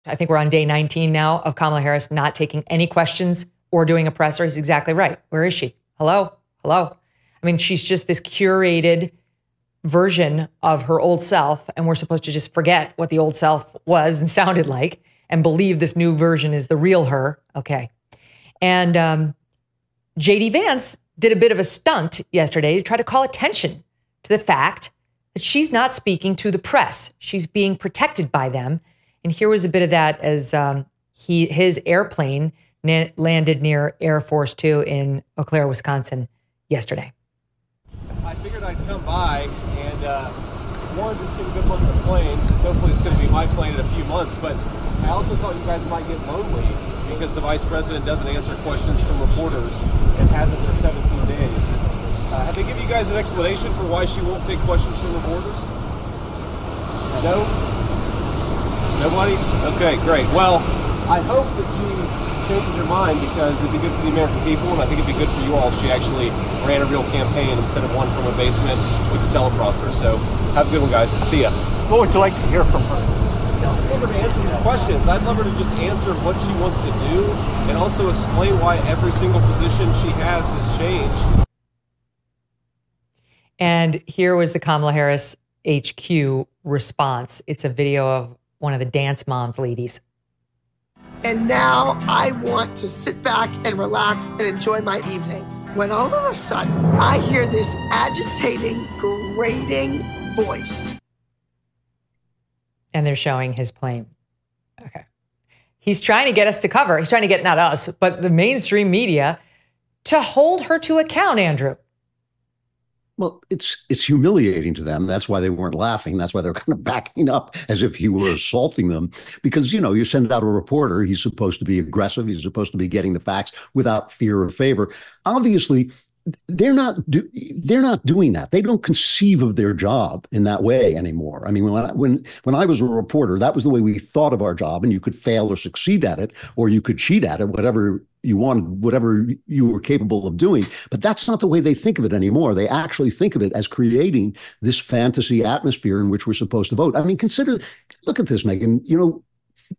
I think we're on day 19 now of Kamala Harris not taking any questions or doing a presser. He's exactly right. Where is she? Hello? Hello? I mean, she's just this curated version of her old self, and we're supposed to just forget what the old self was and sounded like and believe this new version is the real her. Okay. And J.D. Vance did a bit of a stunt yesterday to try to call attention to the fact that she's not speaking to the press. She's being protected by them. And here was a bit of that as his airplane landed near Air Force Two in Eau Claire, Wisconsin yesterday. I figured I'd come by and wanted to just give a good look at the plane. Hopefully it's going to be my plane in a few months. But I also thought you guys might get lonely because the vice president doesn't answer questions from reporters and hasn't for 17 days. Have they given you guys an explanation for why she won't take questions from reporters? No? Nobody? Okay, great. Well, I hope that she changes her mind because it'd be good for the American people, and I think it'd be good for you all if she actually ran a real campaign instead of one from a basement with a teleprompter. So have a good one, guys. See ya. What would you like to hear from her? I'd love her to answer the questions. I'd love her to just answer what she wants to do and also explain why every single position she has changed. And here was the Kamala Harris HQ response. It's a video of one of the dance moms ladies. And now I want to sit back and relax and enjoy my evening. When all of a sudden I hear this agitating, grating voice. And they're showing his plane. Okay. He's trying to get us to cover. He's trying to get, not us, but the mainstream media to hold her to account, Andrew. Well, it's humiliating to them. That's why they weren't laughing. That's why they're kind of backing up as if he were assaulting them. Because, you know, you send out a reporter, he's supposed to be aggressive. He's supposed to be getting the facts without fear or favor. Obviously, they're not doing that. They don't conceive of their job in that way anymore. I mean, when I was a reporter, that was the way we thought of our job, and you could fail or succeed at it, or you could cheat at it, whatever you wanted, whatever you were capable of doing. But that's not the way they think of it anymore. They actually think of it as creating this fantasy atmosphere in which we're supposed to vote. I mean, look at this, Megyn. You know,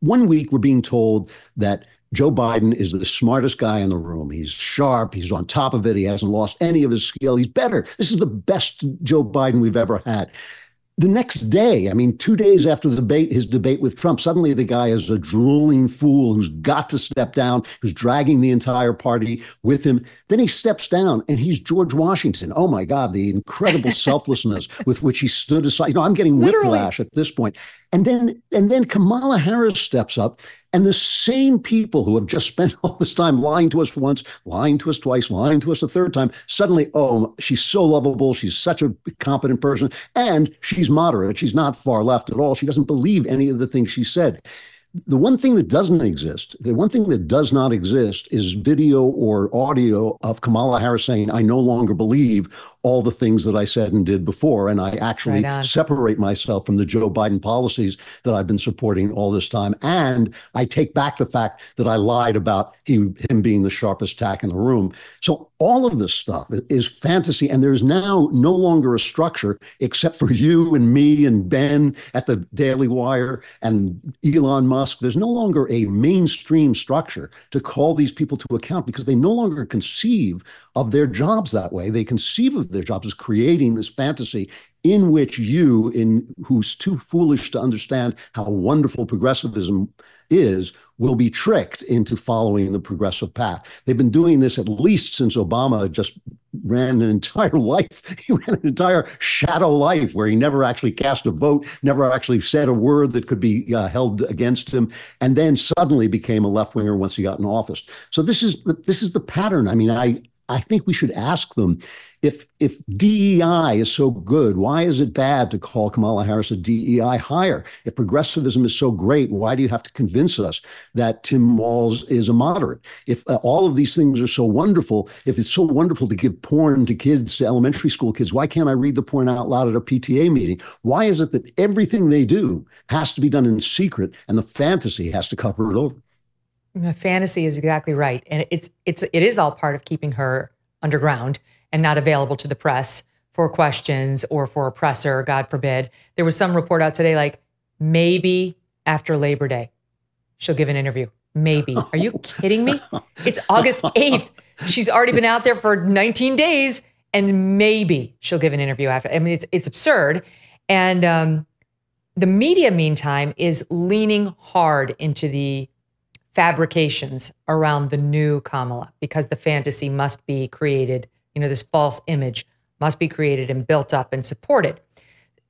one week we're being told that Joe Biden is the smartest guy in the room. He's sharp. He's on top of it. He hasn't lost any of his skill. He's better. This is the best Joe Biden we've ever had. The next day, I mean, 2 days after his debate with Trump, suddenly the guy is a drooling fool who's got to step down, who's dragging the entire party with him. Then he steps down and he's George Washington. Oh, my God, the incredible selflessness with which he stood aside. You know, I'm getting whiplash at this point. And then Kamala Harris steps up, and the same people who have just spent all this time lying to us once, lying to us twice, lying to us a third time, suddenly, oh, she's so lovable. She's such a competent person. And she's moderate. She's not far left at all. She doesn't believe any of the things she said. The one thing that doesn't exist, the one thing that does not exist is video or audio of Kamala Harris saying, I no longer believe all the things that I said and did before. And I actually separate myself from the Joe Biden policies that I've been supporting all this time. And I take back the fact that I lied about him being the sharpest tack in the room. So all of this stuff is fantasy. And there's now no longer a structure except for you and me and Ben at the Daily Wire and Elon Musk. There's no longer a mainstream structure to call these people to account because they no longer conceive of their jobs that way. They conceive of their jobs as creating this fantasy in which who's too foolish to understand how wonderful progressivism is, will be tricked into following the progressive path. They've been doing this at least since Obama just ran an entire life. He ran an entire shadow life where he never actually cast a vote, never actually said a word that could be held against him, and then suddenly became a left-winger once he got in office. So this is the pattern. I mean, I think we should ask them, if DEI is so good, why is it bad to call Kamala Harris a DEI hire? If progressivism is so great, why do you have to convince us that Tim Walz is a moderate? If all of these things are so wonderful, if it's so wonderful to give porn to kids, to elementary school kids, why can't I read the porn out loud at a PTA meeting? Why is it that everything they do has to be done in secret and the fantasy has to cover it over? The fantasy is exactly right. And it is all part of keeping her underground and not available to the press for questions or for a presser, God forbid. There was some report out today, like maybe after Labor Day. she'll give an interview. Maybe. Are you kidding me? It's August 8th. She's already been out there for 19 days, and maybe she'll give an interview after. I mean, it's absurd. And the media, meantime, is leaning hard into the fabrications around the new Kamala, because the fantasy must be created, this false image must be created and built up and supported.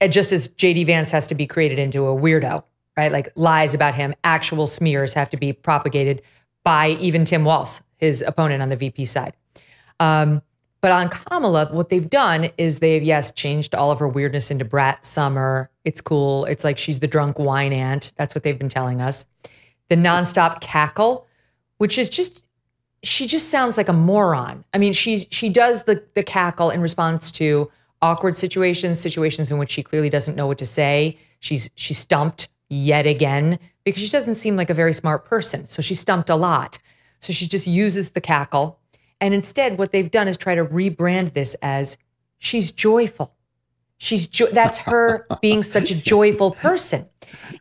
And just as J.D. Vance has to be created into a weirdo, right? Like lies about him, actual smears have to be propagated by even Tim Walz, his opponent on the VP side. But on Kamala, what they've done is they've, changed all of her weirdness into brat summer. It's cool. It's like she's the drunk wine aunt. That's what they've been telling us. The nonstop cackle, which is she just sounds like a moron. I mean, she does the cackle in response to awkward situations in which she clearly doesn't know what to say. She's stumped yet again because she doesn't seem like a very smart person. So she's stumped a lot. So she just uses the cackle. And instead, what they've done is try to rebrand this as she's joyful. That's her being such a joyful person.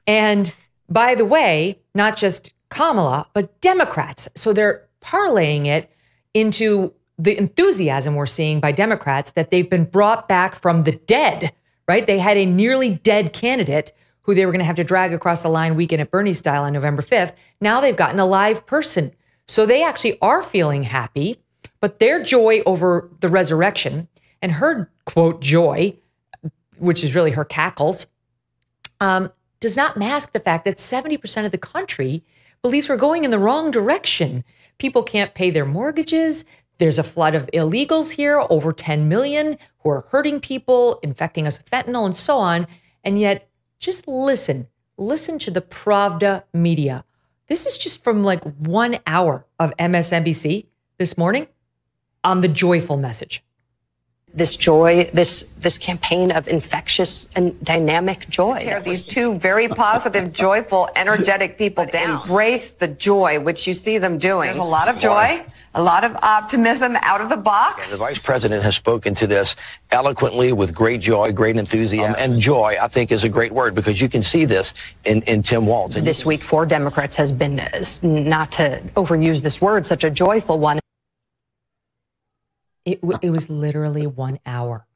And by the way, not just Kamala, but Democrats. So they're parlaying it into the enthusiasm we're seeing by Democrats that they've been brought back from the dead, right? They had a nearly dead candidate who they were going to have to drag across the line weekend at Bernie style on November 5th. Now they've gotten a live person. So they actually are feeling happy, but their joy over the resurrection and her, quote, joy, which is really her cackles, does not mask the fact that 70% of the country believes we're going in the wrong direction. People can't pay their mortgages. There's a flood of illegals here, over 10 million, who are hurting people, infecting us with fentanyl and so on. And yet, just listen to the Pravda media. This is just from like 1 hour of MSNBC this morning on the joyful message. This joy, this campaign of infectious and dynamic joy. Tear these two very positive, joyful, energetic people down. Embrace the joy, which you see them doing. There's a lot of joy, a lot of optimism out of the box. The vice president has spoken to this eloquently with great joy, great enthusiasm, and joy, I think, is a great word because you can see this in Tim Walz. This week for Democrats has been, not to overuse this word, such a joyful one. It was literally 1 hour.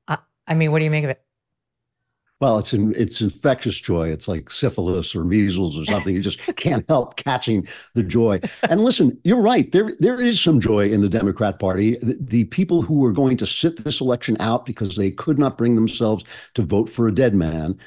I mean, what do you make of it? Well, it's infectious joy. It's like syphilis or measles or something. You just can't help catching the joy. And listen, you're right. There is some joy in the Democrat Party. The people who are going to sit this election out because they could not bring themselves to vote for a dead man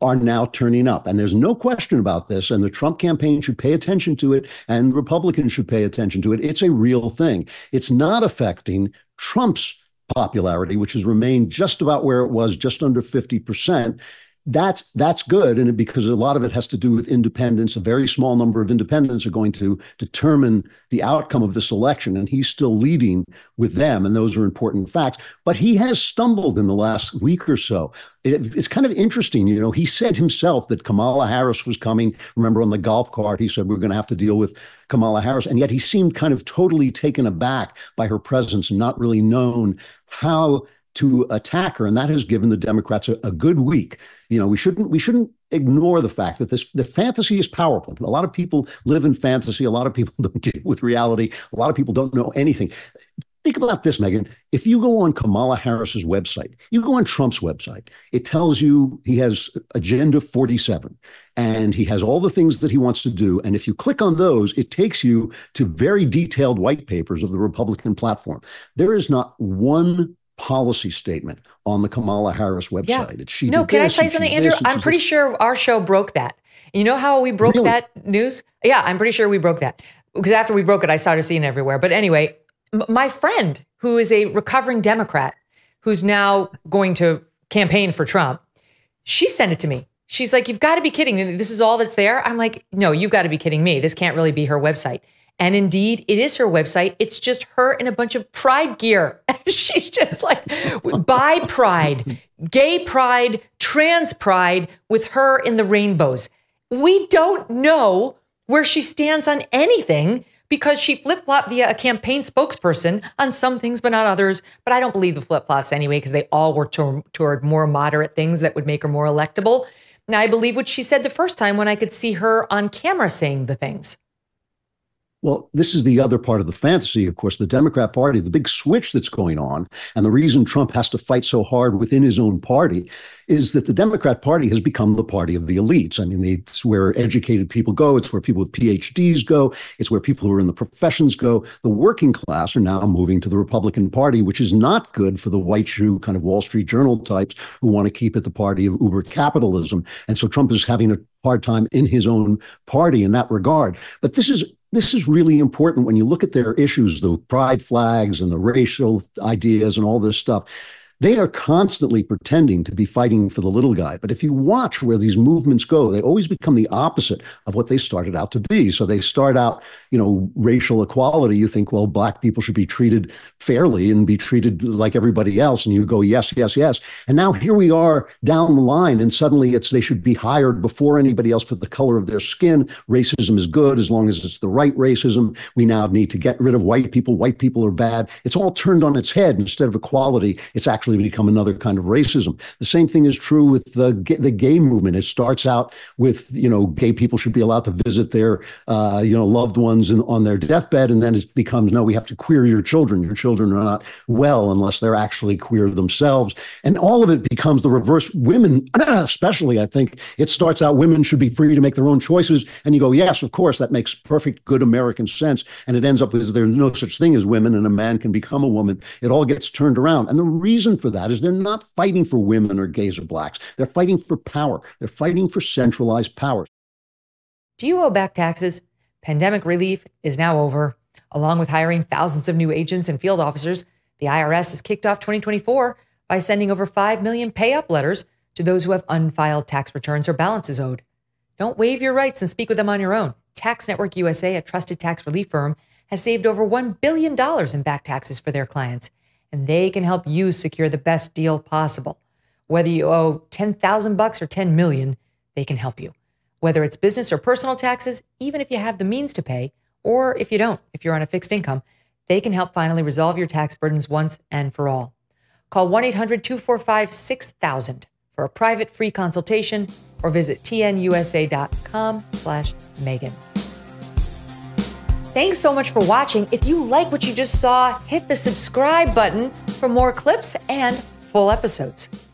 are now turning up. And there's no question about this. And the Trump campaign should pay attention to it. And Republicans should pay attention to it. It's a real thing. It's not affecting Trump's popularity, which has remained just about where it was, just under 50%. That's good. And because a lot of it has to do with independents. A very small number of independents are going to determine the outcome of this election. And he's still leading with them. And those are important facts. But he has stumbled in the last week or so. It's kind of interesting. He said himself that Kamala Harris was coming. Remember on the golf cart, he said, we're going to have to deal with Kamala Harris. And yet he seemed kind of totally taken aback by her presence and not really known how to attack her. And that has given the Democrats a good week. We shouldn't ignore the fact that the fantasy is powerful. A lot of people live in fantasy. A lot of people don't deal with reality. A lot of people don't know anything. Think about this, Megyn. If you go on Kamala Harris's website, you go on Trump's website, it tells you he has Agenda 47 and he has all the things that he wants to do. And if you click on those, it takes you to very detailed white papers of the Republican platform. There is not one policy statement on the Kamala Harris website. Yeah. Can I tell you something, Andrew? I'm pretty sure our show broke that. You know how we broke that news? Yeah, I'm pretty sure we broke that. Because after we broke it, I started seeing it everywhere. But anyway, my friend, who is a recovering Democrat, who's now going to campaign for Trump, she sent it to me. She's like, you've got to be kidding me. This is all that's there? I'm like, no, you've got to be kidding me. This can't really be her website. And indeed, it is her website. It's just her in a bunch of pride gear. She's just like bi pride, gay pride, trans pride with her in the rainbows. We don't know where she stands on anything because she flip-flopped via a campaign spokesperson on some things, but not others. But I don't believe the flip-flops anyway, because they all were toward more moderate things that would make her more electable. Now, I believe what she said the first time when I could see her on camera saying the things. Well, this is the other part of the fantasy, of course, the Democrat Party, the big switch that's going on. And the reason Trump has to fight so hard within his own party is that the Democrat Party has become the party of the elites. I mean, it's where educated people go. It's where people with PhDs go. It's where people who are in the professions go. The working class are now moving to the Republican Party, which is not good for the white shoe kind of Wall Street Journal types who want to keep it the party of uber capitalism. And so Trump is having a hard time in his own party in that regard. But this is really important when you look at their issues, the pride flags and the racial ideas and all this stuff. They are constantly pretending to be fighting for the little guy. But if you watch where these movements go, they always become the opposite of what they started out to be. So they start out, racial equality. You think, well, black people should be treated fairly and be treated like everybody else. And you go, yes, yes, yes. And now here we are down the line. And suddenly they should be hired before anybody else for the color of their skin. Racism is good as long as it's the right racism. We now need to get rid of white people. White people are bad. It's all turned on its head. Instead of equality, it's actually become another kind of racism. The same thing is true with the gay movement. It starts out with, gay people should be allowed to visit their, loved ones on their deathbed. And then it becomes, no, we have to queer your children. Your children are not well unless they're actually queer themselves. And all of it becomes the reverse. Women, especially, I think it starts out, women should be free to make their own choices. And you go, yes, of course, that makes perfect, good American sense. And it ends up with there's no such thing as women and a man can become a woman. It all gets turned around. And the reason for that is they're not fighting for women or gays or blacks. They're fighting for power. They're fighting for centralized power. Do you owe back taxes? Pandemic relief is now over. Along with hiring thousands of new agents and field officers, the IRS has kicked off 2024 by sending over 5 million pay-up letters to those who have unfiled tax returns or balances owed. Don't waive your rights and speak with them on your own. Tax Network USA, a trusted tax relief firm, has saved over $1 billion in back taxes for their clients, and they can help you secure the best deal possible. Whether you owe $10,000 or $10 million, they can help you. Whether it's business or personal taxes, even if you have the means to pay, or if you don't, if you're on a fixed income, they can help finally resolve your tax burdens once and for all. Call 1-800-245-6000 for a private free consultation or visit tnusa.com/Megyn. Thanks so much for watching. If you like what you just saw, hit the subscribe button for more clips and full episodes.